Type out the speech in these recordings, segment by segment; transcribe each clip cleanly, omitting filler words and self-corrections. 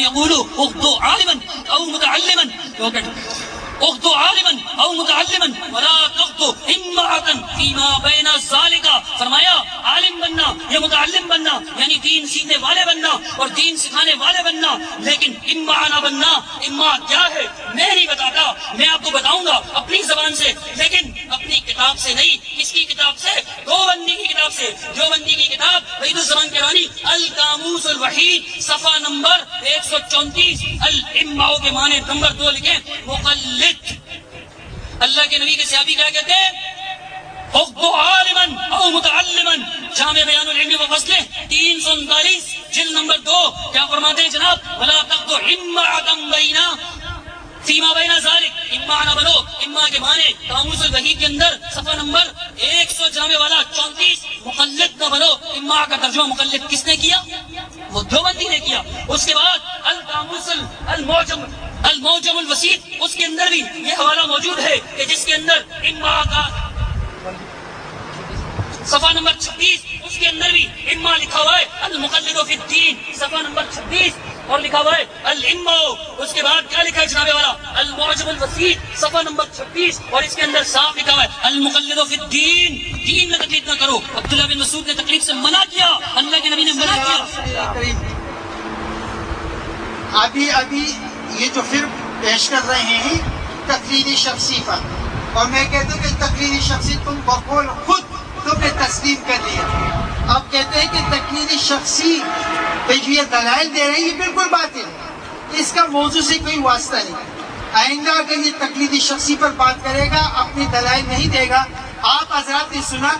يقولوا اغدو عالما او متعلما اغدو عالما او متعلما ولا تغدو امرأة فيما بين ذلك. فرمایا عالم بننا یا متعلم بننا یعنی دین سیکھنے والے بننا اور دین سکھانے والے بننا، لیکن اما نہ بننا. اما کیا ہے میں نہیں بتاتا، میں آپ کو بتاؤں گا اپنی زبان سے، لیکن اپنی کتاب سے نہیں. کس کی کتاب سے؟ دیوبندی کی کتاب سے. دیوبندی کی کتاب وحید الزمان کہانی القاموس الوحید صفحہ نمبر 134. الاماء کے معنی نمبر 2 لکھیں مقلد. اللہ کے نبی کے صحابی کیا کہتے ہیں؟ اغدو عالما او متعلما. جامع بیان العلم و فضلہ 339 جلد نمبر 2 کیا فرماتے ہیں جناب؟ ولا تغدو امرأة بینا فیما بین ذالک. اما نہ بنو. اما کے معنی قاموس الوحید کے اندر صفحہ نمبر 100 جامع والا 34 مقلد نہ بنو. اما کا ترجمہ مقلد کس نے کیا؟ وہ دیوبندی نے کیا. اس کے بعد القاموس المعجم الوسیط اس کے اندر بھی یہ حوالہ موجود ہے کہ جس کے اندر اما کا صفحہ نمبر 26 اس کے اندر بھی اما لکھا ہوا ہے. المقلد فی الدین صفحہ نمبر 26 اور لکھا ہوا ہے الاماء. اس کے بعد کیا لکھا ہے جناب والا؟ المعجم الوسیط صفحہ نمبر 26 اور اس کے اندر صاف لکھا ہوا ہے المقلد فی الدین. دین میں تقلید نہ کرو. عبداللہ بن مسعود نے تقلید سے منع کیا، اللہ کے نبی نے منع کیا. ابھی یہ جو پھر پیش کر رہے ہیں تقلیدی شخصی پر، اور میں کہتا ہوں کہ تقلیدی شخصی تم بقول خود تم نے تسلیم کر لیا. اب کہتے ہیں کہ تقلیدی شخصی پہ جو یہ دلائل دے رہے ہیں یہ بالکل باطل ہے، اس کا موضوع سے کوئی واسطہ نہیں. آئندہ اگر یہ تقلیدی شخصی پر بات کرے گا اپنی دلائل نہیں دے گا. آپ حضرات نے سنا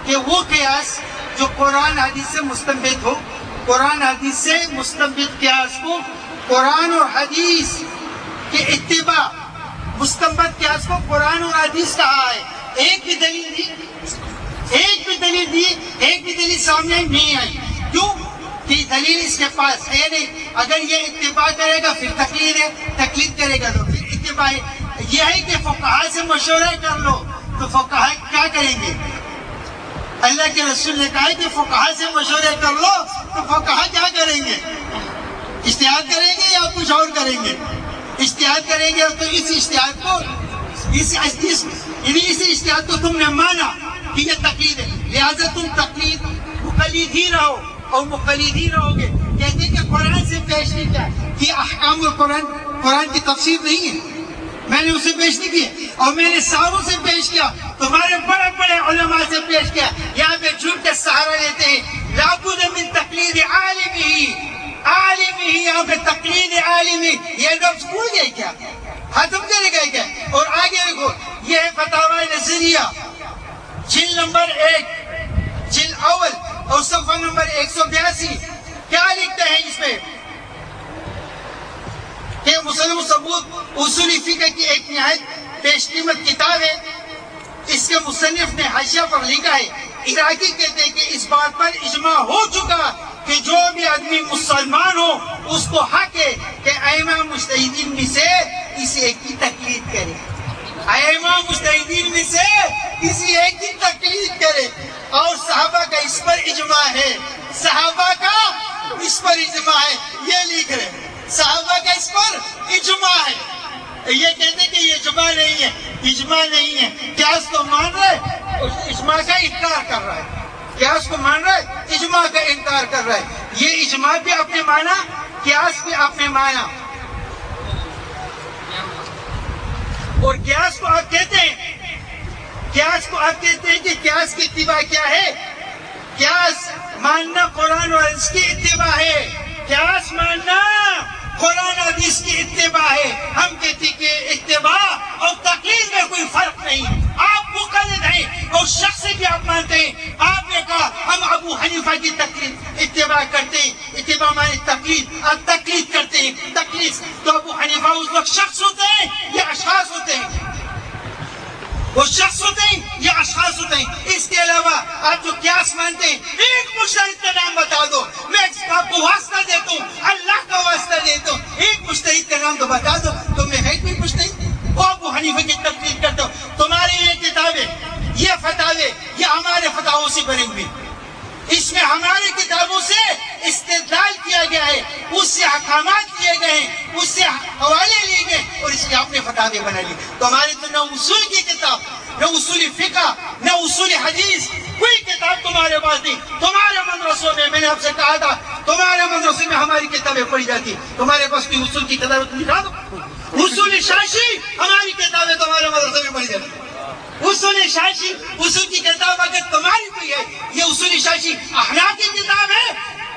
کہ وہ قیاس جو قرآن حدیث سے مستنبط ہو، قرآن حدیث سے مستنبط قیاس کو قرآن اور حدیث کے اتباع مستنبط قیاس کو قرآن اور حدیث کہا ہے. ایک بھی دلیل دی، ایک بھی دلیل سامنے نہیں آئی. کیوں کہ دلیل اس کے پاس ہے نہیں. اگر یہ اتباع کرے گا پھر تقلید ہے، تقلید کرے گا تو پھر اتباع ہے. یہ ہے کہ فقہا سے مشورہ کر لو، تو فقہا کیا کریں گے؟ اللہ کے رسول نے کہا کہ فقہا سے مشورہ کر لو، تو فقہا کیا کریں گے؟ اجتہاد کریں گے یا کچھ اور کریں گے؟ اجتہاد کریں گے. تو اس اجتہاد کو اس اجتہاد کو تم نے مانا کہ یہ تقلید ہے، لہذا تم تقلید مقلد ہی رہو اور مقلد ہی رہو گے. کہتے ہیں کہ قرآن سے پیش نہیں کیا کہ احکام القرآن قرآن کی تفسیر نہیں ہے، میں نے اسے پیش نہیں کیا اور میں نے ساروں سے پیش کیا، تمہارے بڑے بڑے علماء سے پیش کیا. یہاں پہ جھوٹ کا سہارا لیتے ہیں. لابد من تقلید عالم ہی یہاں پہ تقلید عالم ہی یہ لفظ بھول گئے کیا؟ ختم کرے گئے کیا؟ اور آگے دیکھو یہ ہے فتاوی نظریہ جلد نمبر 1 جلد اول اور صفحہ نمبر 182. کیا لکھتے ہیں اس پہ کہ مسلم ثبوت اصول فقہ کی ایک نہایت پیش قیمت کتاب ہے. اس کے مصنف نے حاشیہ پر لکھا ہے عراقی کہتے ہیں کہ اس بات پر اجماع ہو چکا کہ جو بھی آدمی مسلمان ہو اس کو حق ہے کہ ائمہ مجتہدین میں سے کسی ایک کی تقلید کرے. ائمہ مجتہدین میں سے کسی ایک کی تقلید کرے. اور صحابہ کا اس پر اجماع ہے، صحابہ کا اس پر اجماع ہے. یہ لکھ رہے صحابہ کا اس پر اجماع ہے. یہ کہتے کہ یہ اجماع نہیں ہے، اجماع نہیں ہے. قیاس کو مان رہے اجماع کا انکار کر رہا ہے. قیاس کو مان رہا ہے اجماع کا انکار کر رہا ہے. یہ اجماع بھی آپ نے مانا، قیاس بھی آپ نے مانا. اور قیاس کو آپ کہتے ہیں، قیاس کو آپ کہتے ہیں کہ قیاس کی اتباع کیا ہے؟ قیاس ماننا قرآن اور حدیث کی اتباع ہے. قیاس ماننا قرآن اور حدیث کی اتباع ہے. ہم کہتے ہیں کہ اتباع اور تقلید میں کوئی فرق نہیں. آپ مقلد ہیں اور شخص بھی آپ مانتے ہیں. آپ نے کہا ہم ابو حنیفہ کی تقلید اتباع کرتے ہیں، اتباع مانے تقلید، آپ تقلید کرتے ہیں. تقلید تو ابو حنیفہ اس وقت شخص ہوتے ہیں یا اشخاص ہوتے ہیں؟ وہ شخص ہوتے ہیں یا اشخاص ہوتے ہیں. اس کے علاوہ آپ جو قیاس مانتے ہیں ایک مجتہد کا نام بتا دو. میں آپ کو واسطہ دیتا ہوں، اللہ کا واسطہ دیتا ہوں. ایک مجتہد کا نام تو بتا دو. تمہیں ہے کوئی مجتہد؟ وہ ابو حنیفہ کی تقلید کرتا ہو. تمہاری یہ کتابیں، یہ فتاوے، یہ ہمارے فتاووں سے بنے ہوئے. اس میں ہماری کتابوں سے استدلال کیا گیا ہے، اس سے احکامات کیے کتابیں بنا لی. تمہاری تو نہ اصول کی کتاب، نہ اصول فقہ، نہ اصول حدیث، کوئی کتاب تمہارے پاس نہیں. تمہارے مدرسوں میں نے آپ سے کہا تھا تمہارے مدرسے میں ہماری کتابیں پڑھی جاتی، تمہارے پاس کوئی اصول کی کتابیں دکھا دو. اصول شاشی ہماری کتابیں تمہارے مدرسے میں پڑھی جاتی. اصول شاشی، اصول کی کتاب اگر تمہاری کوئی ہے، یہ اصول شاشی احناف کی کتاب ہے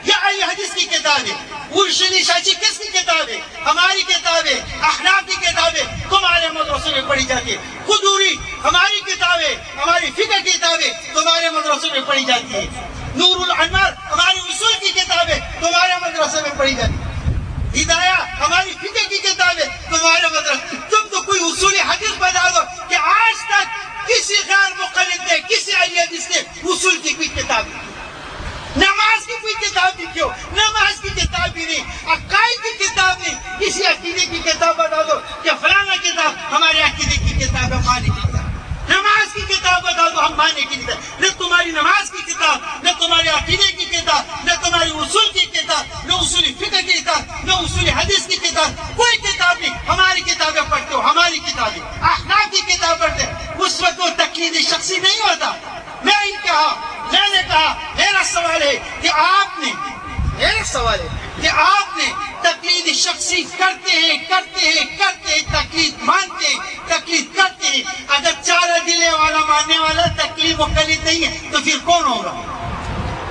یا اہل حدیث کی کتاب ہے؟ اصول شاشی کس کی کتاب ہے؟ ہماری کتاب ہے، احناف کی کتاب ہے، تمہارے مدرسوں میں پڑھی جاتی ہے. قدوری ہماری کتاب ہے، ہماری فقہ کی کتاب ہے، تمہارے مدرسوں میں پڑھی جاتی ہے. نور الانوار ہماری اصول کی کتاب ہے، تمہارے مدرسے میں پڑھی جاتی ہے. ہدایہ ہماری فقہ کی کتاب ہے، تمہارے مدرسے. تم تو کوئی اصول حدیث بتا دو کہ آج تک کسی غیر مقلد نے، کسی اہل حدیث نے اصول کی کوئی کتاب نہیں. نماز کی کوئی کتاب نہیں، کیوں نماز کی کتاب بھی نہیں، عقائد کی کتاب نہیں. کسی عقیدے کی کتاب بتا دو کہ فلانا کتاب ہمارے عقیدے کی کتاب ہے، مانے کی کتاب. نماز کی کتاب بتا دو، ہم مانے کی کتاب. نہ تمہاری نماز کی کتاب، نہ تمہارے عقیدے کی کتاب، نہ تمہاری اصول کی کتاب، نہ اصول فقہ کی کتاب، نہ اصول حدیث کی کتاب، کوئی کتاب نہیں. ہماری کتابیں پڑھتے ہو، ہماری کتابیں احناف کی کتاب پڑھتے. اس وقت وہ تقلید شخصی نہیں ہوتا. میں نے کہا میرا سوال ہے کہ آپ نے تقلید شخصی کرتے ہیں تقلید مانتے ہیں، تقلید کرتے ہیں. اگر چارہ دلے والا ماننے والا تقلید مقلد نہیں ہے تو پھر کون ہوگا؟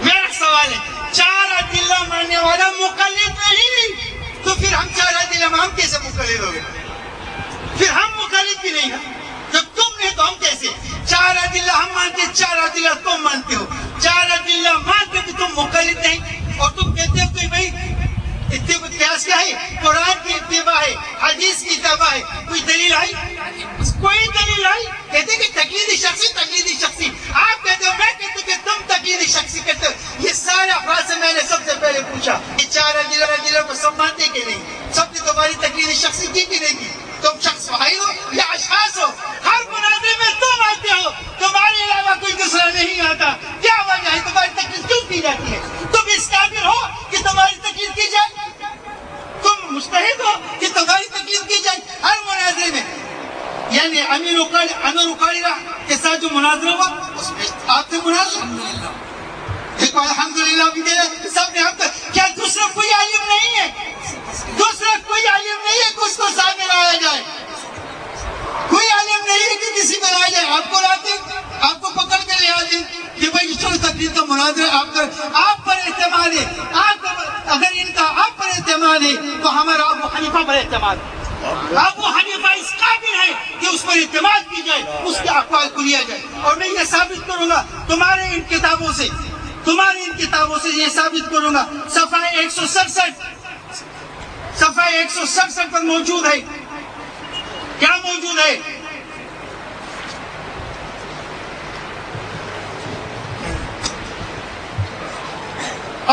میرا سوال ہے، چارہ دلہ ماننے والا مقلد نہیں تو پھر ہم چارہ دلہ ہم کیسے مقلد ہو گئے؟ پھر ہم مقلد بھی نہیں ہیں. جب تم نے تو ہم کیسے؟ چارہ دلہ ہم مانتے، چارہ دلہ تم مانتے ہو. چارہ دلہ مانتے کہ تم مقلد نہیں، اور تم کہتے ہو کہ بھائی قیاس کیا ہے؟ قرآن کی اتباع ہے، حدیث کی اتباع ہے. کوئی دلیل آئی؟ کوئی دلیل آئی؟ کہتے کہ تقلیدی شخصی. آپ کہتے ہو، میں کہتے کہ تم تقلیدی شخصی کہتے ہو. یہ سارے افراد سے میں نے سب سے پہلے پوچھا کہ چارہ دلہ کو سب مانتے کہ نہیں؟ سب نے تمہاری تقلیدی شخصی کی کہ نہیں کی؟ تم شخص بھائی ہو یا اشخاص ہو؟ ہر مناظرے میں تم آتے ہو، تمہارے علاوہ کوئی دوسرا نہیں آتا. کیا وجہ ہے؟ تمہاری تقلید کیوں کی جاتی ہے؟ تم اس قابل ہو کہ تمہاری تقلید کی جائے؟ تم مستحق ہو کہ تمہاری تقلید کی جائے ہر مناظرے میں؟ یعنی امیر اقاڑی کے ساتھ جو مناظرہ ہوا اس میں آپ سے مناظرہ دیکھو الحمدللہ بھی سب نے ہم کیا دوسرا کوئی عالم نہیں ہے؟ دوسرا کوئی عالم نہیں ہے کہ اس کو سامنے لایا جائے. کوئی عالم نہیں ہے کہ کسی کو لایا جائے. آپ کو لاتے، آپ کو پکڑ کے لے آتے کہ بھائی چلو تقلید کا مناظرہ آپ پر اعتماد ہے. اگر ان کا آپ پر اعتماد ہے تو ہمارا ابو حنیفہ پر اعتماد ہے. ابو حنیفہ اس قابل ہے کہ اس پر اعتماد کی جائے، اس کے اقوال کو لیا جائے. اور میں یہ ثابت کروں گا تمہارے ان کتابوں سے یہ ثابت کروں گا. صفحہ 167 پر موجود ہے. کیا موجود ہے؟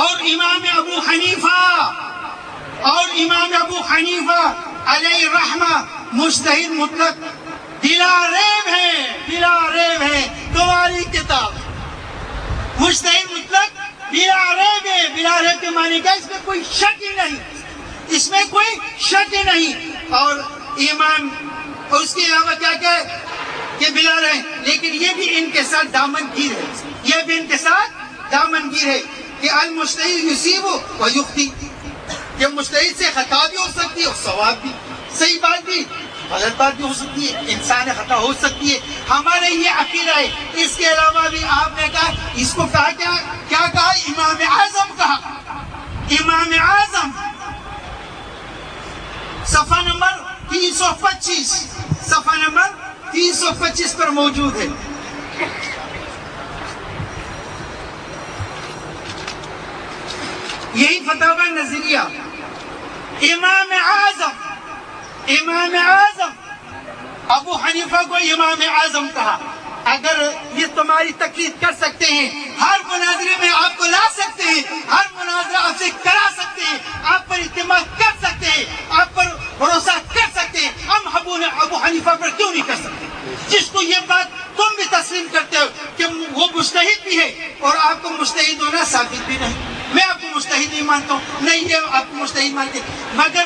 اور امام ابو حنیفہ علیہ رحمہ مجتہد مطلق بلا ریب ہے تمہاری کتاب. مجتہد مطلق بلا ریب کے معنی کا اس میں کوئی شک ہی نہیں. اور امام اور اس کے علاوہ کیا کہ بلا رہے، لیکن یہ بھی ان کے ساتھ دامن گیر ہے کہ المجتہد یصیب و یخطئ. یہ مجتہد سے خطا بھی ہو سکتی ہے اور ثواب بھی، صحیح بات بھی، غلط بات بھی ہو سکتی ہے، انسان خطا ہو سکتی ہے. ہمارے یہ عقیدہ ہے. اس کے علاوہ بھی آپ نے کہا، اس کو کہا کیا کہا؟ امام اعظم کہا. امام اعظم صفحہ نمبر 325 پر موجود ہے. یہی فتاوی نظریہ. امام اعظم ابو حنیفہ کو امام اعظم کہا. اگر یہ تمہاری تقلید کر سکتے ہیں، ہر مناظرے میں آپ کو لا سکتے ہیں، ہر مناظرہ آپ سے کرا سکتے ہیں، آپ پر اعتماد کر سکتے ہیں، آپ پر بھروسہ کر سکتے ہیں، ہم ابو حنیفہ پر کیوں نہیں کر سکتے؟ جس کو یہ بات تم بھی تسلیم کرتے ہو کہ وہ مجتہد بھی ہے اور آپ کو مجتہد ہونا ثابت بھی نہیں. میں آپ کو مجتہد نہیں مانتا ہوں، نہیں یہ آپ کو مجتہد مانتے، مگر